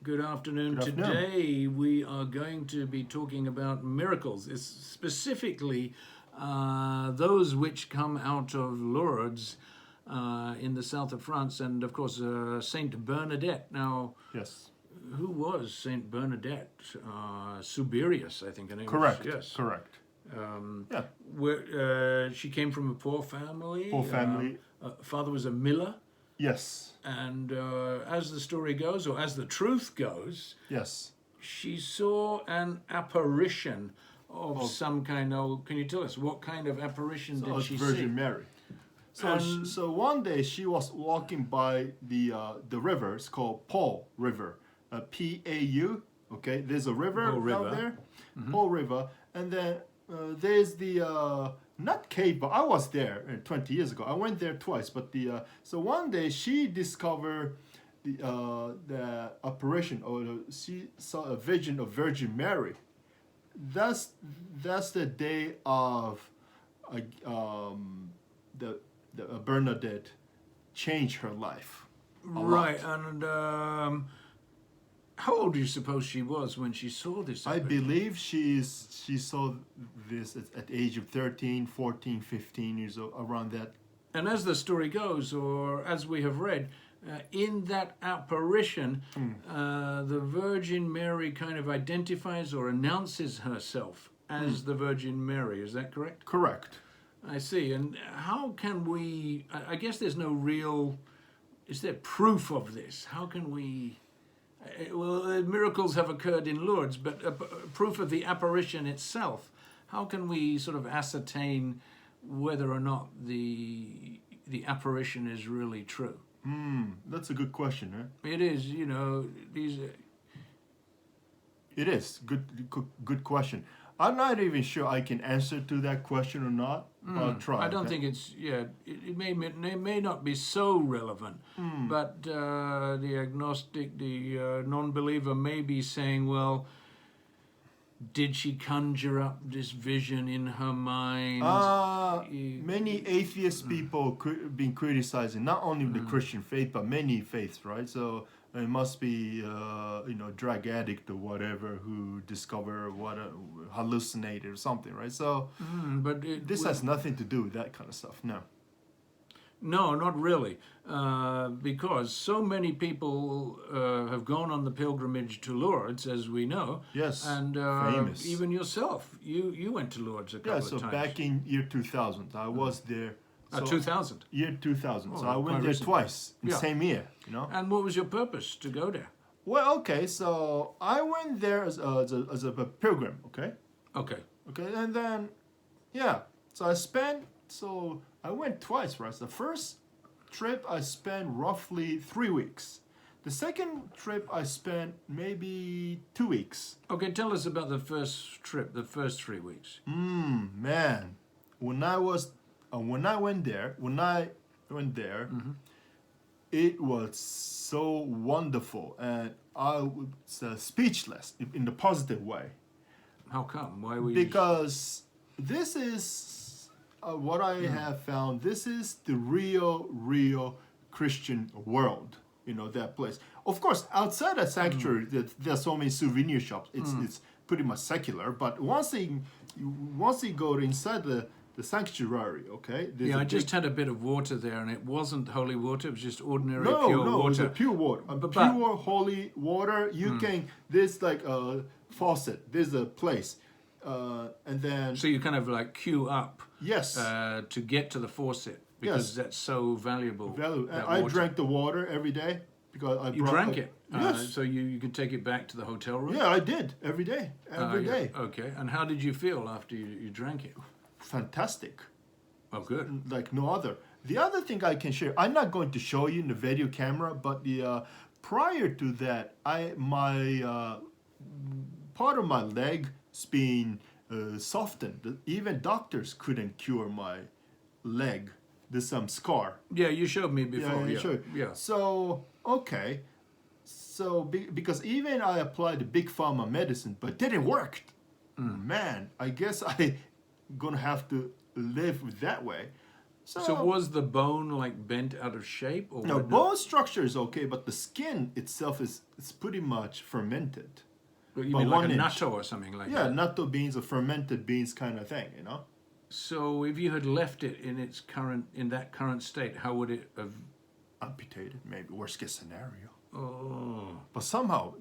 Good afternoon. Good afternoon. Today we are going to be talking about miracles, specifically those which come out of Lourdes in the south of France, and of course Saint Bernadette. Now, Yes. who was Saint Bernadette? Suberius, I think her name Correct. was. Yes. Correct. Yeah. She came from a poor family. Poor family. Father was a miller. Yes. And as the story goes, or as the truth goes, Yes. she saw an apparition of some kind. Can you tell us what kind of apparition did she see? Virgin Mary. So one day she was walking by the river. It's called Pau River, P-A-U. Okay, there's a river out there, Pau River, and then there's the not cave, but I was there 20 years ago. I went there twice, but so one day she discovered the apparition, or she saw a vision of Virgin Mary. That's the day of the Bernadette changed her life. Right, and how old do you suppose she was when she saw this? I believe she saw this at the age of 13, 14, 15 years old, around that. And as the story goes, or as we have read, in that apparition, the Virgin Mary kind of identifies or announces herself as the Virgin Mary. Is that correct? Correct. I see. And how can we, I guess there's no real, is there proof of this? How can we, well, miracles have occurred in Lourdes, but proof of the apparition itself, how can we sort of ascertain whether or not the apparition is really true? That's a good question, huh? It is, these. It is good question. I'm not even sure I can answer to that question or not. I'll try. I don't think it's, it may not be so relevant, but the agnostic, the non-believer may be saying, well, did she conjure up this vision in her mind? Many atheist people been criticizing not only the Christian faith, but many faiths, right? So it must be, drug addict or whatever who discover hallucinated or something, right? So, but this has nothing to do with that kind of stuff. No, not really, because so many people have gone on the pilgrimage to Lourdes, as we know. Yes, and famous. Even yourself, you went to Lourdes a couple of times. Yeah, so back in year 2000, I was there. So 2000? Year 2000. Oh, so I went there recently. Twice in the same year, And what was your purpose to go there? Well, okay, so I went there as a pilgrim, okay? Okay, and then, so I went twice, right? The first trip I spent roughly 3 weeks. The second trip I spent maybe 2 weeks. Okay, tell us about the first trip, the first 3 weeks. Man, when I went there, it was so wonderful, and I was speechless in the positive way. How come? Why were you? Because this is what I have found. This is the real Christian world. That place. Of course, outside a sanctuary, there's so many souvenir shops. It's pretty much secular. But once you go inside the sanctuary, okay? I just had a bit of water there, and it wasn't holy water. It was just ordinary pure water. water. It's pure water. Pure holy water. You can. There's like a faucet. There's a place, and then. So you kind of like queue up. Yes. To get to the faucet because that's so valuable. I drank the water every day because I drank it. Yes. So you could take it back to the hotel room. Yeah, I did every day. Every day. Okay. And how did you feel after you drank it? Fantastic. Oh, good. Like no other. The other thing I can share, I'm not going to show you in the video camera, but prior to that, my part of my leg is being softened. Even doctors couldn't cure my leg. There's some scar. Yeah, you showed me before. Yeah. So okay. So because even I applied the big pharma medicine, but it didn't work. Man, I guess I gonna have to live that way. So was the bone like bent out of shape? Or no, bone structure is okay, but the skin itself it's pretty much fermented. You mean like a natto or something like that? Yeah, natto beans or fermented beans kind of thing, you know? So if you had left it in that current state, how would it have... Amputated, maybe. Worst case scenario. Oh. But somehow,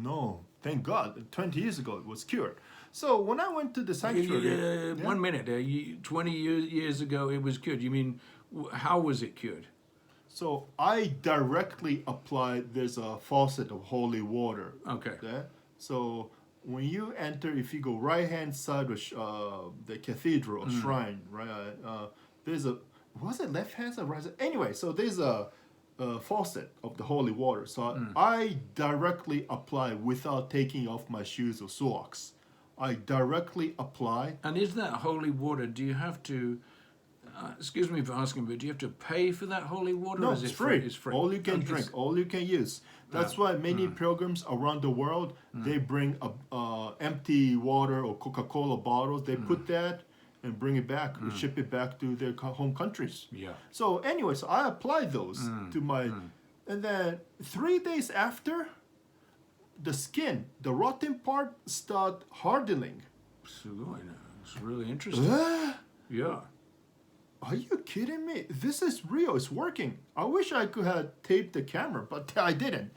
no. Thank God, 20 years ago it was cured. So when I went to the sanctuary... 1 minute. 20 years ago it was cured. You mean, how was it cured? So I directly applied, there's a faucet of holy water. Okay. There. So when you enter, if you go right-hand side of the cathedral or shrine, right? There's a... Was it left-hand side or right side? Anyway, so there's a faucet of the holy water. So I directly apply without taking off my shoes or socks. I directly apply. And is that holy water, do you have to, excuse me for asking, but do you have to pay for that holy water? No, or is it's it free. It's free. All you can drink, all you can use. That's why many pilgrims around the world, they bring empty water or Coca-Cola bottles. They put that and bring it back, ship it back to their home countries. Yeah. So anyway, so I applied those to my, and then 3 days after, the skin, the rotten part, start hardening. It's really interesting. Yeah. Are you kidding me? This is real. It's working. I wish I could have taped the camera, but I didn't.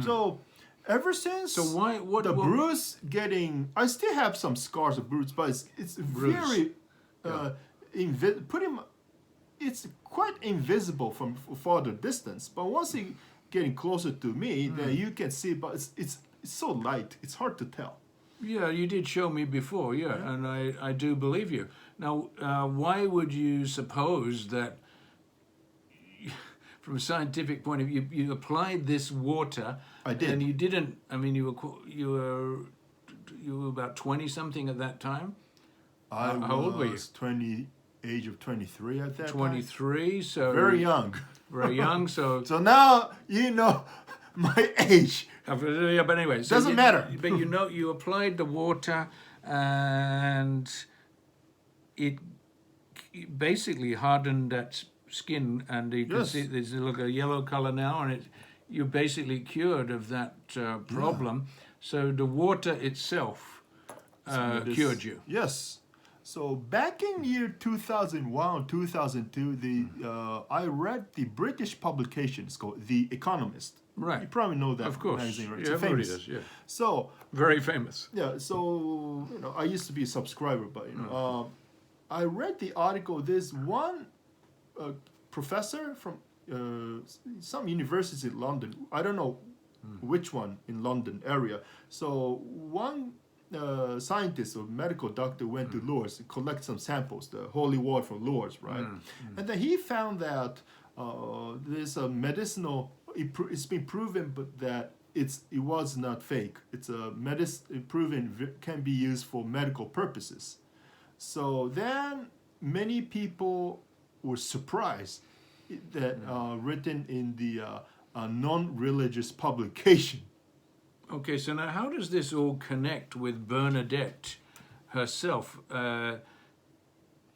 So ever since the bruise getting, I still have some scars of bruise, but it's very it's quite invisible from farther distance. But once you getting closer to me, then you can see. But it's so light. It's hard to tell. Yeah, you did show me before, and I do believe you. Now, why would you suppose that, from a scientific point of view, you applied this water? I did. And you didn't, I mean, you were about 20-something at that time? How old were you? Age of 23 at that 23, so... Very young. Very young, so... So now you know my age. Yeah, but anyway... So doesn't matter. But you know, you applied the water and it basically hardened that skin, and you can see there's a yellow color now, and you're basically cured of that problem. So the water itself cured you. Yes. So back in year 2001, 2002, I read the British publication. It's called The Economist. Right. You probably know that. Of course. Magazine, right? Yeah, everybody does, yeah. So very famous. Yeah. So I used to be a subscriber, but I read the article. There's one professor from some university in London. I don't know which one in London area. So one scientist or medical doctor went to Lourdes to collect some samples, the holy water from Lourdes, right? And then he found that there's a medicinal. It's been proven, but that it was not fake. It's a proven can be used for medical purposes. So then many people were surprised that written in the non-religious publication. Okay, so now how does this all connect with Bernadette herself?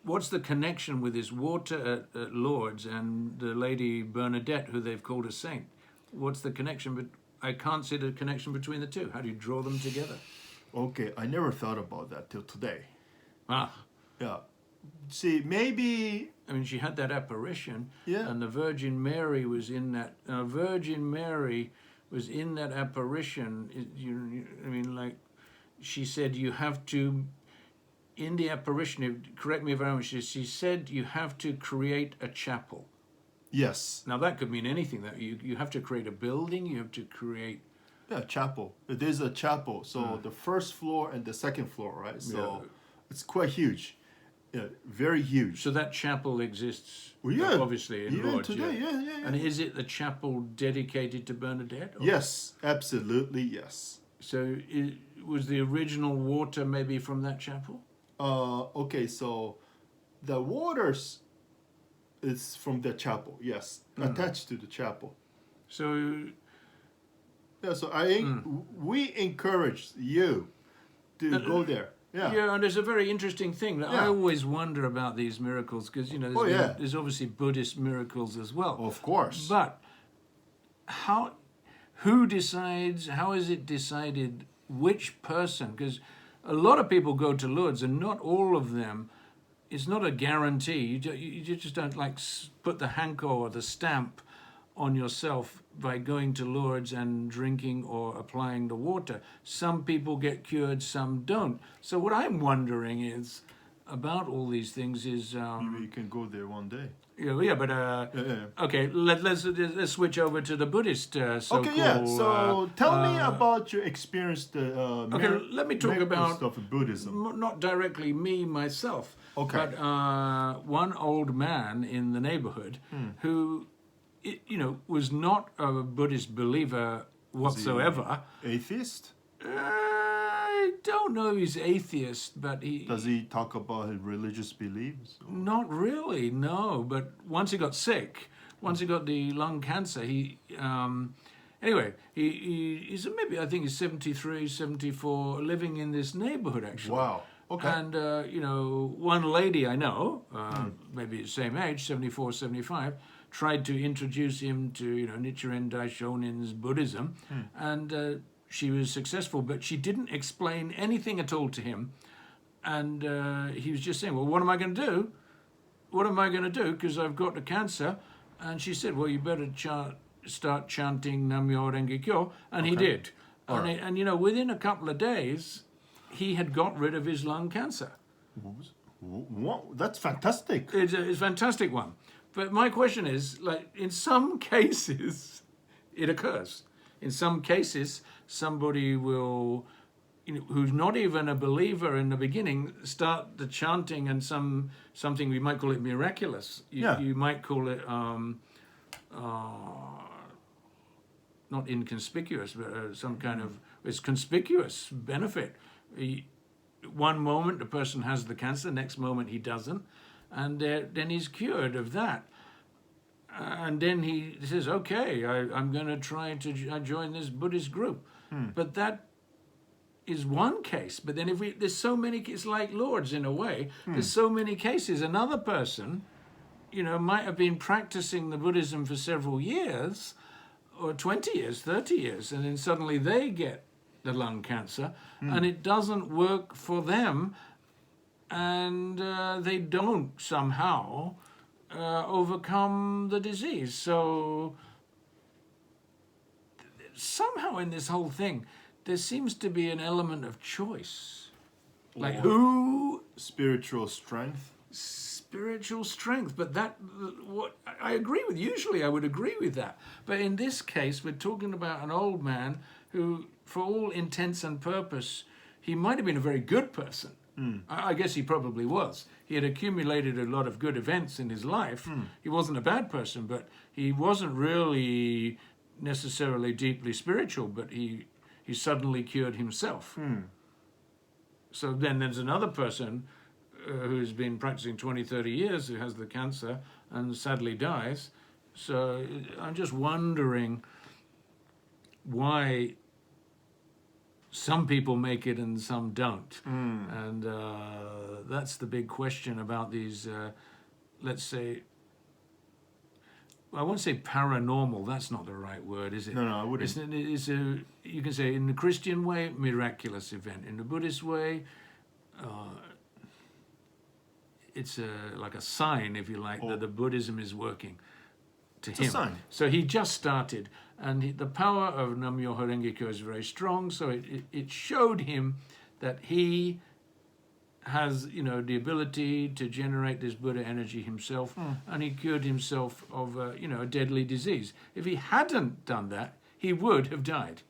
What's the connection with this water at Lourdes and the lady Bernadette, who they've called a saint? What's the connection? But I can't see the connection between the two. How do you draw them together? Okay, I never thought about that till today. Ah. Yeah. See, maybe... I mean, she had that apparition, yeah. And the Virgin Mary was in that... Virgin Mary was in that apparition. I mean, like, she said you have to... In the apparition, correct me if I'm wrong, she said you have to create a chapel. Yes. Now, that could mean anything. That you have to create a building, you have to create... Yeah, chapel. There's a chapel. So the first floor and the second floor, right? So it's quite huge. Yeah, very huge. So that chapel exists, obviously, in even Lourdes. Today, yeah. And is it the chapel dedicated to Bernadette? Or? Yes, absolutely, yes. So was the original water maybe from that chapel? Okay, so the waters is from the chapel, yes, attached to the chapel. So... Yeah, so we encourage you to go there. Yeah. Yeah, and there's a very interesting thing that I always wonder about these miracles, because there's obviously Buddhist miracles as well. Of course. But who decides? How is it decided which person? Because a lot of people go to Lourdes, and not all of them. It's not a guarantee. You just don't put the hanko or the stamp on yourself by going to Lourdes and drinking or applying the water. Some people get cured, some don't. So what I'm wondering is about all these things is maybe you can go there one day. Okay, let's switch over to the Buddhist so-called. Okay, yeah. So tell me about your experience. Let me talk about stuff in Buddhism. Not directly me myself, but one old man in the neighborhood who, was not a Buddhist believer whatsoever. Atheist? I don't know if he's atheist, but Does he talk about his religious beliefs? Not really, no. But once he got sick, once he got the lung cancer, he's maybe, I think he's 73, 74, living in this neighborhood actually. Wow. Okay. And, one lady I know, maybe the same age, 74, 75, tried to introduce him to, Nichiren Daishonin's Buddhism, and she was successful, but she didn't explain anything at all to him. And he was just saying, well, what am I going to do? What am I going to do? Because I've got the cancer. And she said, well, you better start chanting Nam-myoho Renge Kyo. And he did. And within a couple of days, he had got rid of his lung cancer. What? That's fantastic. It's a fantastic one. But my question is, in some cases, it occurs. In some cases, somebody will, who's not even a believer in the beginning, start the chanting and something we might call it miraculous. You might call it not inconspicuous, but some kind of it's conspicuous benefit. One moment the person has the cancer, next moment he doesn't, and then he's cured of that. And then he says, okay, I'm going to try to join this Buddhist group. But that is one case. But then there's so many, it's like Lourdes in a way. There's so many cases. Another person, might have been practicing the Buddhism for several years, or 20 years, 30 years, and then suddenly they get the lung cancer, and it doesn't work for them, and they don't somehow overcome the disease. So somehow in this whole thing, there seems to be an element of choice. Like who? Spiritual strength. Spiritual strength. But what I agree with. Usually I would agree with that. But in this case, we're talking about an old man who, for all intents and purpose, he might have been a very good person. I guess he probably was. He had accumulated a lot of good events in his life. He wasn't a bad person, but he wasn't really necessarily deeply spiritual, but he suddenly cured himself. So then there's another person who's been practicing 20, 30 years who has the cancer and sadly dies. So I'm just wondering why some people make it and some don't. And that's the big question about these, let's say, I won't say paranormal, that's not the right word, is it? No, I wouldn't. You can say in the Christian way, miraculous event. In the Buddhist way, it's like a sign, if you like, that the Buddhism is working to him. It's a sign. So he just started, and the power of Nam-myoho Renge Kyo is very strong, so it showed him that he has, the ability to generate this Buddha energy himself, and he cured himself of, a deadly disease. If he hadn't done that, he would have died.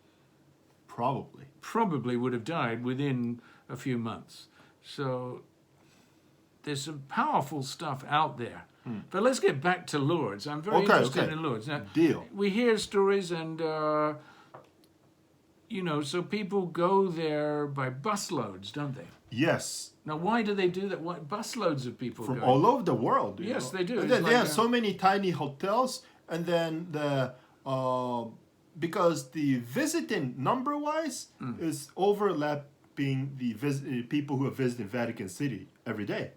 Probably would have died within a few months. So there's some powerful stuff out there. But let's get back to Lourdes. I'm very interested in Lourdes. Now, Deal. We hear stories and, so people go there by busloads, don't they? Yes. Now, why do they do that? Why busloads of people From go? all over the world. Yes, they do. And then they have so many tiny hotels, and then because the visiting number-wise is overlap helping the people who are visiting Vatican City every day.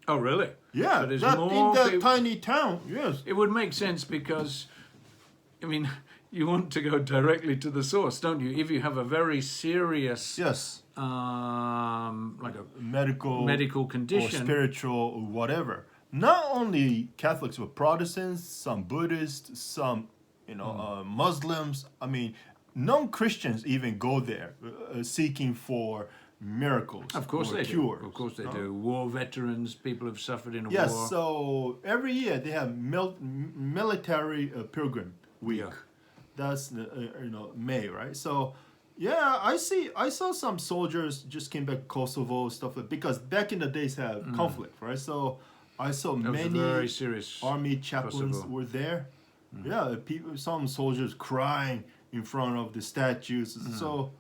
Oh, really? Yeah, So in that tiny town, yes. It would make sense because, I mean, you want to go directly to the source, don't you? If you have a very serious, Yes, like a medical condition, or spiritual or whatever. Not only Catholics, but Protestants, some Buddhists, some Muslims. I mean, non-Christians even go there seeking for miracles. Of course they cures. do. Of course they do. War veterans, people who've suffered in a war. Yes, so every year they have military pilgrim week. Yeah. That's May, right? So yeah, I saw some soldiers just came back Kosovo stuff because back in the days have conflict, right? So I saw many very serious army chaplains Kosovo. were there. Yeah, some soldiers crying in front of the statues. So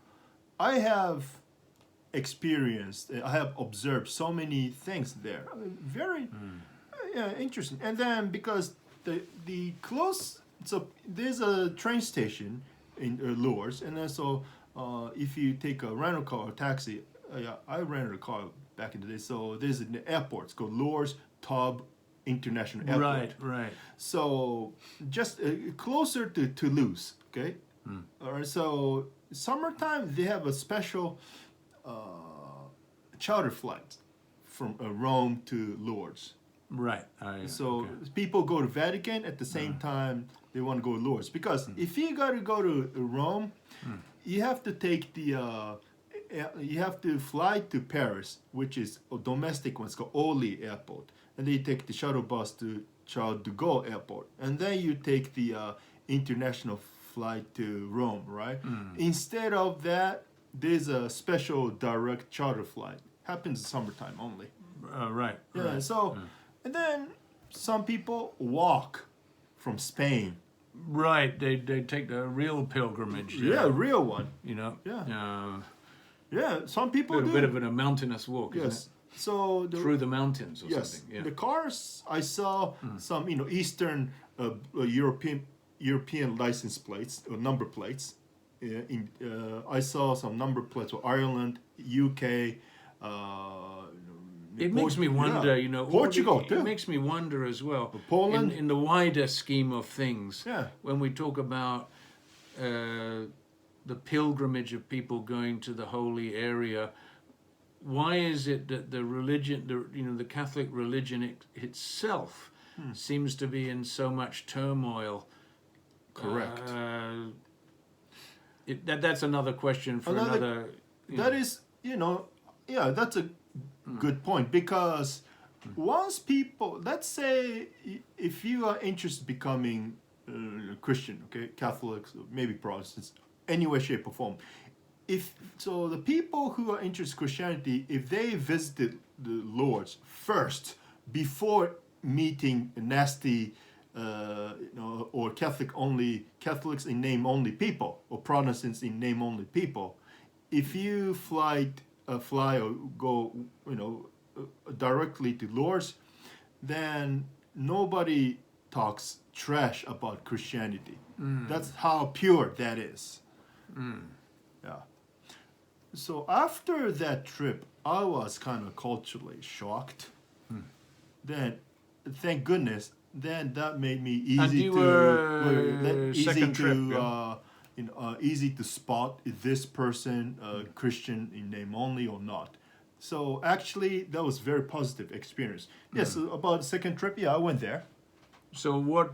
I have experienced, I have observed so many things there. Very interesting. And then because the close, so there's a train station in Lourdes, and then so if you take a rental car or taxi, I rented a car back in the day. So there's an airport. It's called Lourdes Taube International Airport. Right. So just closer to Toulouse. Okay. All right. So summertime they have a special charter flight from Rome to Lourdes. Right. So people go to Vatican at the same time they want to go to Lourdes because if you got to go to Rome, you have to take you have to fly to Paris, which is a domestic one. It's called Orly Airport, and then you take the shuttle bus to Charles de Gaulle Airport, and then you take the international flight to Rome, right? Instead of that, there's a special direct charter flight. Happens in summertime only. Right. Yeah. Right. So, and then some people walk from Spain. Right. They take the real pilgrimage. Yeah, real one. Yeah. Yeah. Some people A do. bit of a mountainous walk. Yes. Isn't it? So Through the mountains or yes, something. Yeah. the cars I saw some Eastern European license plates or number plates. I saw some number plates for Ireland, UK. It makes me wonder, Portugal too. It makes me wonder as well. Poland. In the wider scheme of things, Yeah. when we talk about the pilgrimage of people going to the holy area, why is it that the religion, the Catholic religion itself, seems to be in so much turmoil? Correct. That's another question for another. That is, that's a good point because once people, let's say, if you are interested in becoming Christian, okay, Catholics, maybe Protestants, any way, shape, or form. The people who are interested in Christianity, if they visited the Lourdes first before meeting nasty, or Catholics in name only people, or Protestants in name only people, if you fly or go, directly to Lourdes, then nobody talks trash about Christianity. That's how pure that is. Yeah. So after that trip, I was kind of culturally shocked. Then, thank goodness, then that made me easy easy to spot if this person Christian in name only or not. So actually, that was very positive experience. Yes, about the second trip, I went there. So what?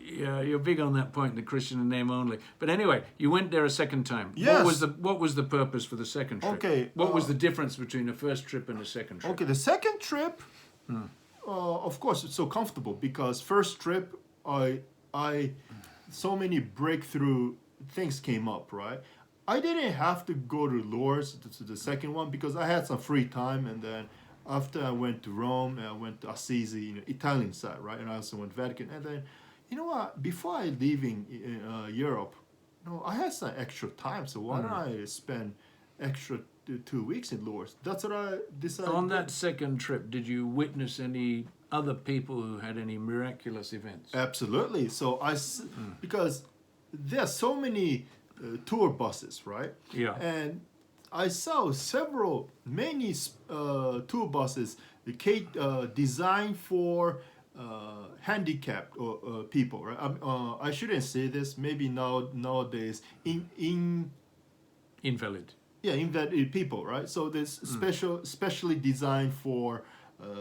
You're big on that point, the Christian in name only. But anyway, you went there a second time. Yes. What was the purpose for the second trip? Okay. What was the difference between the first trip and the second trip? Okay, the second trip, of course, it's so comfortable because first trip, so many breakthrough things came up, right? I didn't have to go to Lourdes to the second one because I had some free time, and then after I went to Rome, and I went to Assisi, Italian side, right? And I also went to Vatican, and then, you know what? Before I leaving Europe, I had some extra time, so why don't I spend extra 2 weeks in Lourdes? That's what I decided. On that second trip, did you witness any other people who had any miraculous events? Absolutely. So because there are so many tour buses, right? Yeah. And I saw many tour buses designed for handicapped people, right? I shouldn't say this. Maybe nowadays Invalid. Yeah, invalid people, right? So there's specially designed for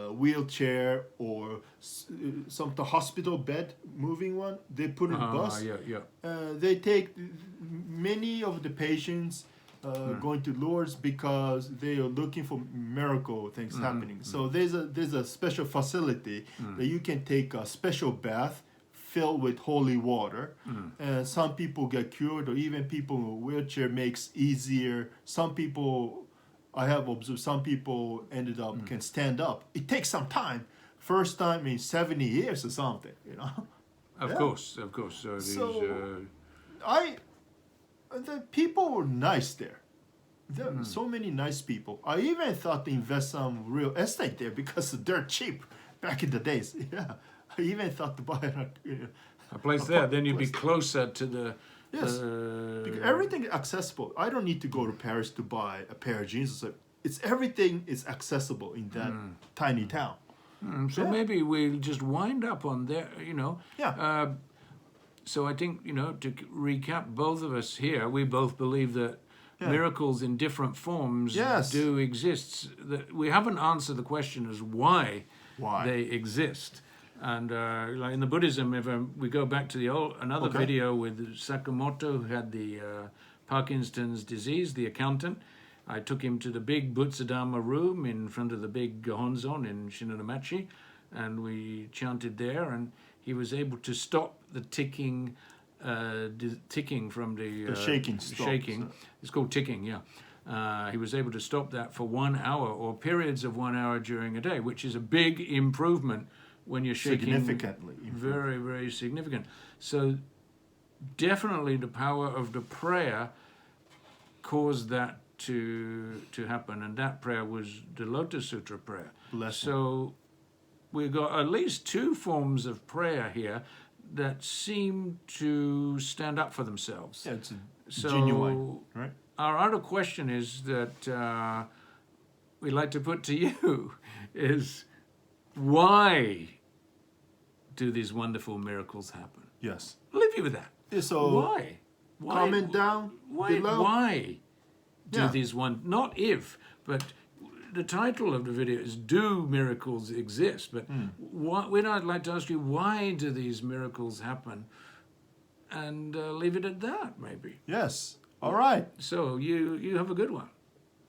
wheelchair or the hospital bed moving one. They put in bus. Yeah. They take many of the patients going to Lourdes because they are looking for miracle things happening. So there's a special facility that you can take a special bath filled with holy water, and some people get cured, or even people in a wheelchair makes easier. Some people, I have observed, some people ended up can stand up. It takes some time. First time in 70 years or something, you know. Of course. So the people were nice there. There are so many nice people. I even thought to invest some real estate there because they're cheap back in the days. Yeah. I even thought to buy a place there. Then you'd be closer to the. Yes, because everything is accessible. I don't need to go to Paris to buy a pair of jeans. Everything is accessible in that tiny town. So maybe we'll just wind up on there. Yeah. So I think to recap, both of us here, we both believe that miracles in different forms do exist. That we haven't answered the question as why they exist. And like in the Buddhism, if we go back to another video with Sakamoto, who had the Parkinson's disease, the accountant, I took him to the big Butsuddhamma room in front of the big Honzon in Shinonamachi, and we chanted there, and he was able to stop the ticking from the shaking. So. It's called ticking, yeah. He was able to stop that for 1 hour or periods of 1 hour during a day, which is a big improvement when you're shaking. Significantly. Very, very significant. So definitely the power of the prayer caused that to happen, and that prayer was the Lotus Sutra prayer. So we've got at least two forms of prayer here that seem to stand up for themselves. Yeah, it's genuine, right? Our other question is that we'd like to put to you is, why do these wonderful miracles happen? Yes. I'll leave you with that. Yeah, so why? Comment down below. Why do these not if, but the title of the video is Do Miracles Exist? But I'd like to ask you, why do these miracles happen? And leave it at that, maybe. Yes. All right. So you have a good one.